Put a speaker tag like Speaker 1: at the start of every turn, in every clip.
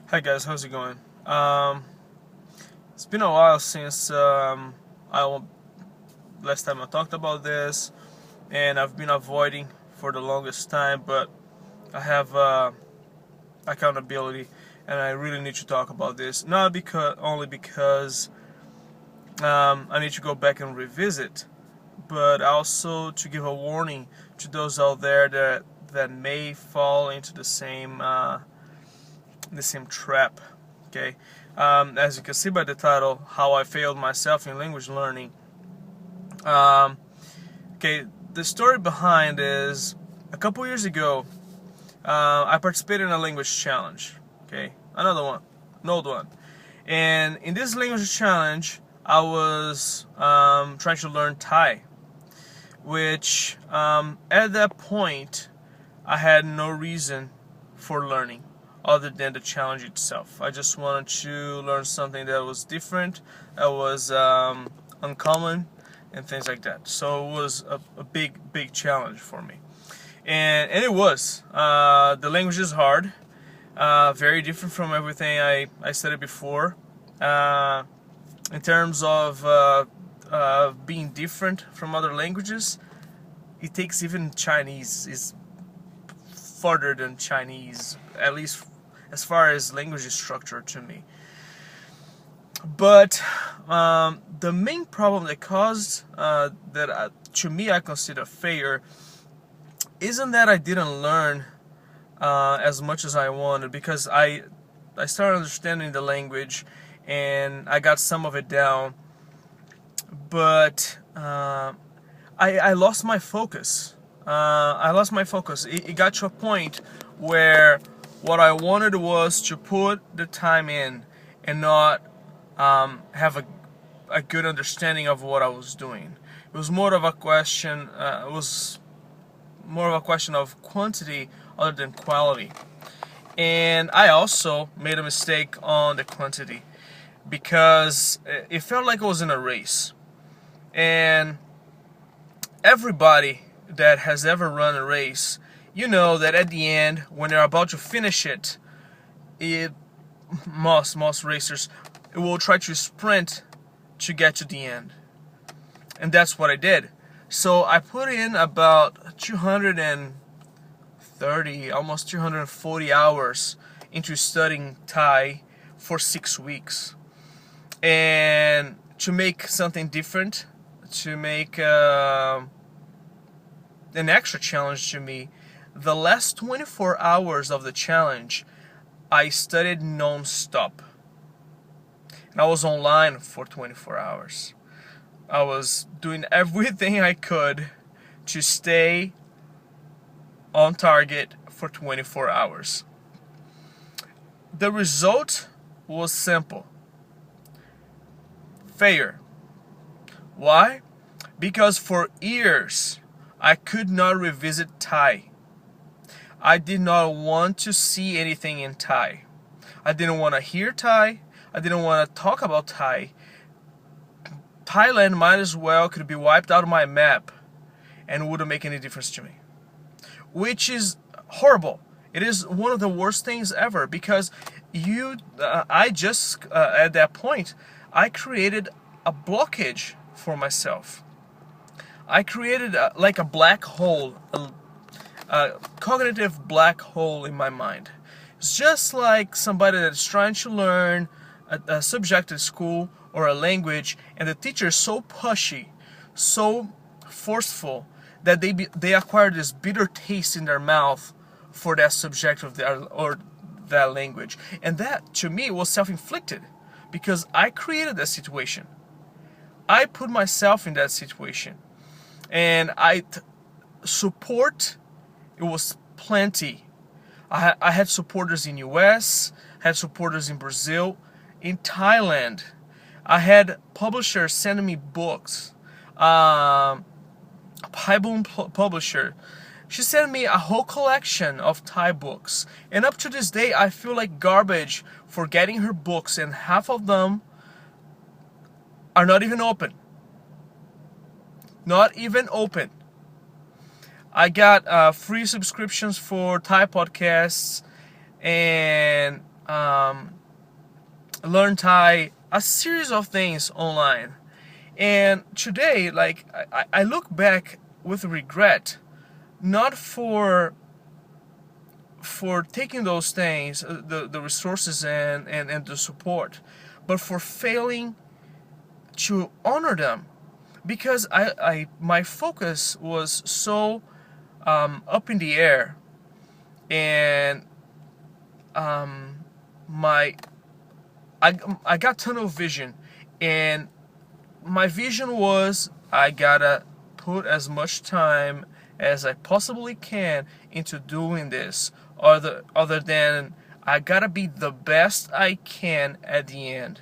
Speaker 1: Hi guys, how's it going? It's been a while since I last time I talked about this, and I've been avoiding for the longest time. But I have accountability, and I really need to talk about this. Not because only because I need to go back and revisit, but also to give a warning to those out there that may fall into the same trap. Okay, as you can see by the title, how I failed myself in language learning. Um, okay, the story behind is a couple years ago, I participated in a language challenge. Okay, an old one, and in this language challenge, I was trying to learn Thai, which at that point I had no reason for learning other than the challenge itself. I just wanted to learn something that was different, that was uncommon, and things like that. So it was a big challenge for me, and it was. The language is hard, very different from everything I studied before. Uh, in terms of being different from other languages, it takes even Chinese is further than Chinese, at least as far as language structure to me. But the main problem that caused to me I consider failure isn't that I didn't learn as much as I wanted, because I started understanding the language and I got some of it down, but I lost my focus. I lost my focus. It got to a point where what I wanted was to put the time in and not have a good understanding of what I was doing. It was more of a question. It was more of a question of quantity other than quality. And I also made a mistake on the quantity because it felt like it was in a race. And everybody that has ever run a race, you know that at the end, when they're about to finish it, most racers will try to sprint to get to the end. And that's what I did. So I put in about 230, almost 240 hours into studying Thai for 6 weeks. And to make something different, to make an extra challenge to me, the last 24 hours of the challenge, I studied non-stop. And I was online for 24 hours. I was doing everything I could to stay on target for 24 hours. The result was simple. Failure. Why? Because for years I could not revisit Thai. I did not want to see anything in Thai. I didn't want to hear Thai. I didn't want to talk about Thai. Thailand might as well could be wiped out of my map and wouldn't make any difference to me. Which is horrible. It is one of the worst things ever, because I just, at that point, I created a blockage for myself. I created like a black hole, a cognitive black hole in my mind. It's just like somebody that's trying to learn a subject at school or a language, and the teacher is so pushy, so forceful, that they acquire this bitter taste in their mouth for that subject or that language. And that, to me, was self-inflicted, because I created that situation. I put myself in that situation. And support, it was plenty. I had supporters in US, had supporters in Brazil, in Thailand. I had publishers sending me books. Paiboom publisher, she sent me a whole collection of Thai books. And up to this day, I feel like garbage for getting her books, and half of them are not even open. Not even open. I got free subscriptions for Thai podcasts, and learn Thai, a series of things online. And today, like, I look back with regret, not for taking those things, the resources and the support, but for failing to honor them, because my focus was so up in the air, and my I got tunnel vision, and my vision was I gotta put as much time as I possibly can into doing this, other than I gotta be the best I can at the end.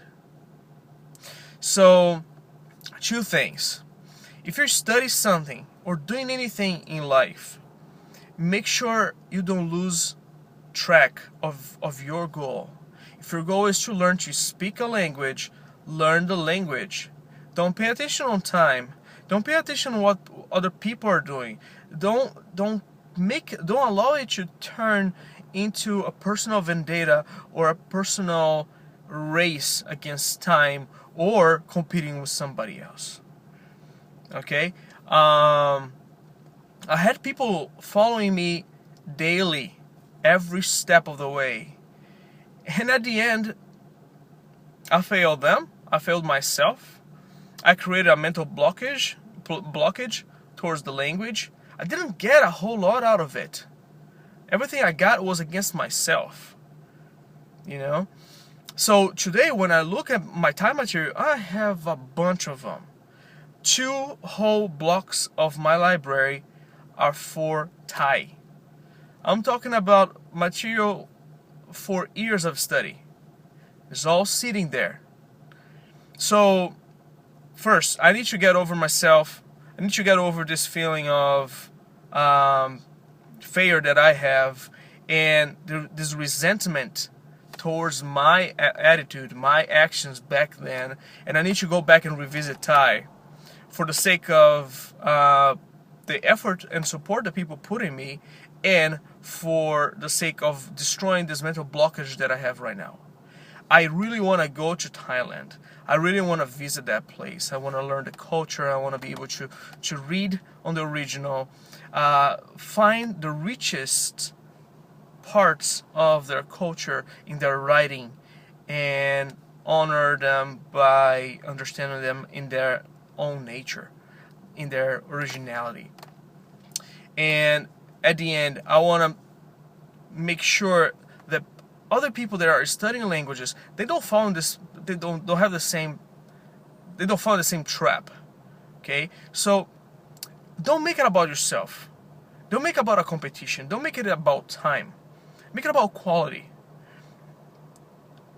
Speaker 1: So, two things. If you're studying something or doing anything in life, make sure you don't lose track of your goal. If your goal is to learn to speak a language, learn the language. Don't pay attention on time. Don't pay attention on what other people are doing. Don't allow it to turn into a personal vendetta or a personal race against time or competing with somebody else. Okay? I had people following me daily, every step of the way. And at the end, I failed them. I failed myself. I created a mental blockage towards the language. I didn't get a whole lot out of it. Everything I got was against myself. You know? So today, when I look at my Thai material, I have a bunch of them. 2 whole blocks of my library are for Thai. I'm talking about material for years of study. It's all sitting there. So, first, I need to get over myself. I need to get over this feeling of failure that I have, and this resentment towards my attitude, my actions back then. And I need to go back and revisit Thai for the sake of the effort and support that people put in me, and for the sake of destroying this mental blockage that I have right now. I really want to go to Thailand. I really want to visit that place. I want to learn the culture. I want to be able to read on the original, find the richest parts of their culture in their writing, and honor them by understanding them in their own nature, in their originality. And at the end, I want to make sure that other people that are studying languages, they don't fall in this, they don't have the same, they don't fall in the same trap. Okay, so don't make it about yourself. Don't make it about a competition. Don't make it about time. Make it about quality.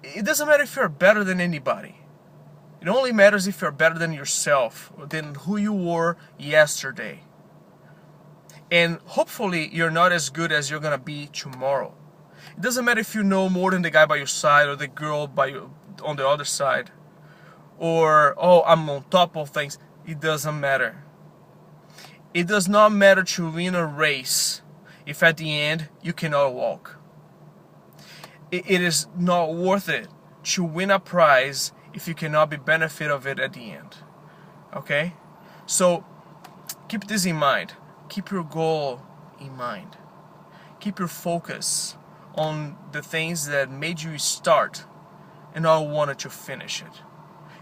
Speaker 1: It doesn't matter if you're better than anybody. It only matters if you're better than yourself, than who you were yesterday. And hopefully you're not as good as you're gonna be tomorrow. It doesn't matter if you know more than the guy by your side or the girl on the other side, or, oh, I'm on top of things. It doesn't matter. It does not matter to win a race if at the end you cannot walk. It is not worth it to win a prize if you cannot be benefit of it at the end. Okay? So keep this in mind. Keep your goal in mind. Keep your focus on the things that made you start and not wanted to finish it.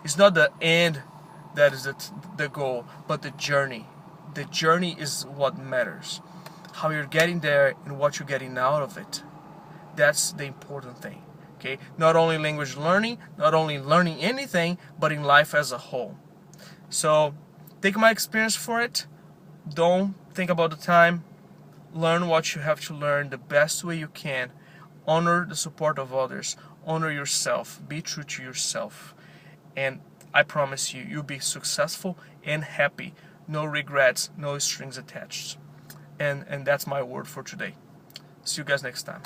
Speaker 1: It's not the end that is the goal, but the journey. The journey is what matters. How you're getting there and what you're getting out of it. That's the important thing. Okay? Not only language learning, not only learning anything, but in life as a whole. So take my experience for it. Don't think about the time. Learn what you have to learn the best way you can. Honor the support of others. Honor yourself. Be true to yourself. And I promise you, you'll be successful and happy. No regrets, no strings attached. And that's my word for today. See you guys next time.